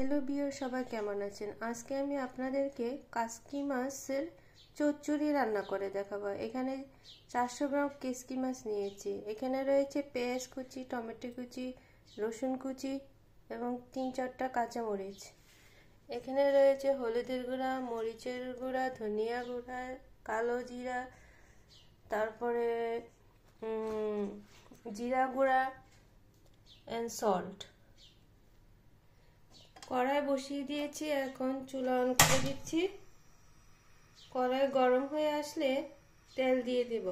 Hello বিয়ার, সবাই কেমন আছেন? আজকে আমি আপনাদেরকে কাসকি মাছের চচ্চড়ি রান্না করে দেখাবো। এখানে 400 গ্রাম কাসকি মাছ নিয়েছি। এখানে রয়েছে পেঁয়াজ কুচি, টমেটো কুচি, রসুন কুচি এবং 3-4টা কাঁচামরিচ। এখানে রয়েছে হলুদের গুঁড়া, মরিচের গুঁড়া, ধনিয়া গুঁড়া, কালো জিরা, তারপরে জিরা গুঁড়া অ্যান্ড সল্ট। কড়াই বসিয়ে দিয়েছি, এখন চুলা অন করে দিচ্ছি। কড়াই গরম হয়ে আসলে তেল দিয়ে দেব।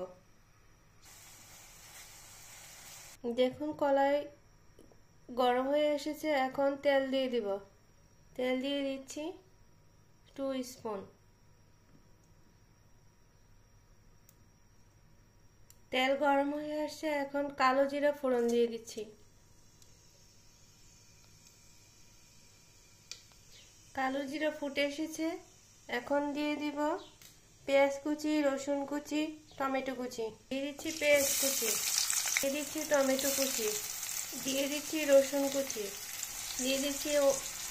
দেখুন কড়াই গরম হয়ে এসেছে, এখন তেল দিয়ে দেব। তেল দিয়ে দিচ্ছি 2 স্পুন। তেল গরম হয়ে আসছে, এখন কালো জিরা ফোড়ন দিয়ে দিচ্ছি। কালো জিরা ফুটে এসেছে, এখন দিয়ে দিব পেঁয়াজ কুচি, রসুন কুচি, টমেটো কুচি। দিয়ে দিচ্ছি পেঁয়াজ কুচি, দিয়ে দিচ্ছি টমেটো কুচি, দিয়ে দিচ্ছি রসুন কুচি, দিয়ে দিচ্ছি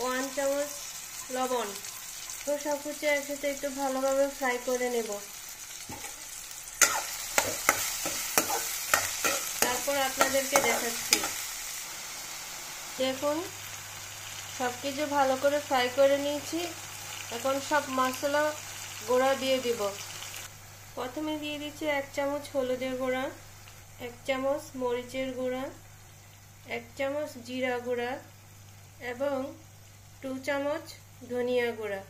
1 চামচ লবণ। তো সব কিছু একসাথে একটু ভালোভাবে ফ্রাই করে নেব। তারপর আপনাদেরকে দেখাচ্ছি। দেখুন সবকিছু ভালো করে ফ্রাই করে নিয়েছি। এখন সব মশলা গুঁড়া দিয়ে দিব। প্রথমে দিয়ে দিচ্ছি 1 চামচ হলুদের গুঁড়া, 1 চামচ মরিচের গুঁড়া, 1 চামচ জিরা গুঁড়া এবং 2 চামচ ধনিয়া গুঁড়া।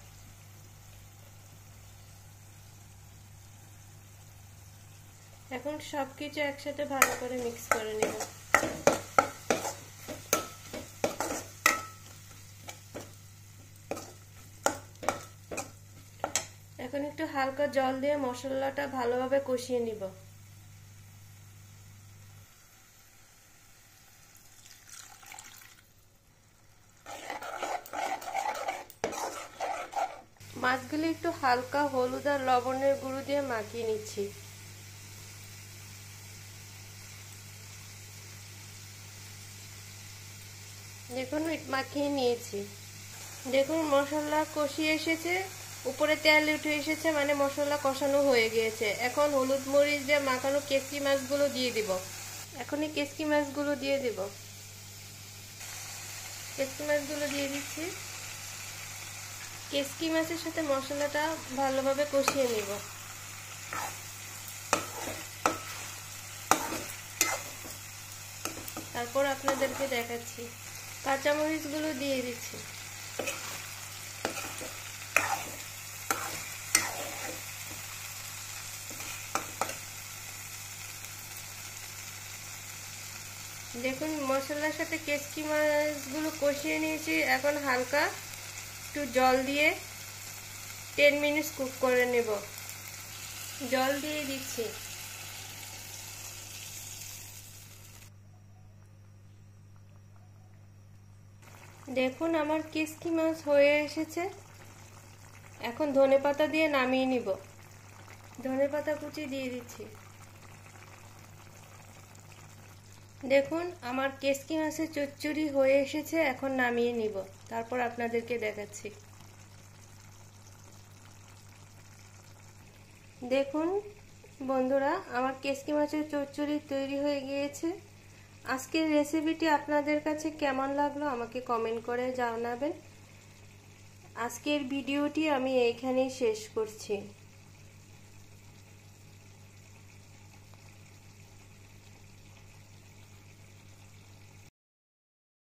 এখন সবকিছু একসাথে ভালো করে মিক্স করে নেব। এখন একটু হালকা জল দিয়ে মশলাটা ভালোভাবে কষিয়ে নিব। মাছগুলো একটু হালকা হলুদ আর লবণের গুঁড়ো দিয়ে মাখিয়ে নিচ্ছি। দেখুন মাখিয়ে নিয়েছি। দেখুন মশলা কষিয়ে এসেছে, উপরে তেল উঠে এসেছে, মানে মশলা কষানো হয়ে গিয়েছে। এখন হলুদ মরিচ দিয়ে মাখানো কেসকি মাছগুলো দিয়ে দিব। এখন এই কেসকি মাছগুলো দিয়ে দিব। কেসকি মাছগুলো দিয়ে দিচ্ছি। কেসকি মাছের সাথে মশলাটা ভালোভাবে কষিয়ে নিব। তারপর আপনাদেরকে দেখাচ্ছি। কাঁচামরিচগুলো দিয়ে দিচ্ছি। দেখুন মশলার সাথে কেসকি মাছগুলো কষিয়ে নিয়েছি। এখন হালকা একটু জল দিয়ে 10 মিনিট কুক করে নেব। জল দিয়ে দিচ্ছি। দেখুন আমার কেসকি মাছ হয়ে এসেছে। এখন ধনেপাতা দিয়ে নামিয়ে নিব। ধনেপাতা কুচি দিয়ে দিচ্ছি। দেখুন আমার কেসকি মাছের চচ্চড়ি হয়ে এসেছে, এখন নামিয়ে নিব। তারপর আপনাদেরকে দেখাচ্ছি। দেখুন বন্ধুরা, আমার কেসকি মাছের চচ্চড়ি তৈরি হয়ে গিয়েছে। আজকের রেসিপিটি আপনাদের কাছে কেমন লাগলো আমাকে কমেন্ট করে জানাবেন। আজকের ভিডিওটি আমি এইখানেই শেষ করছি।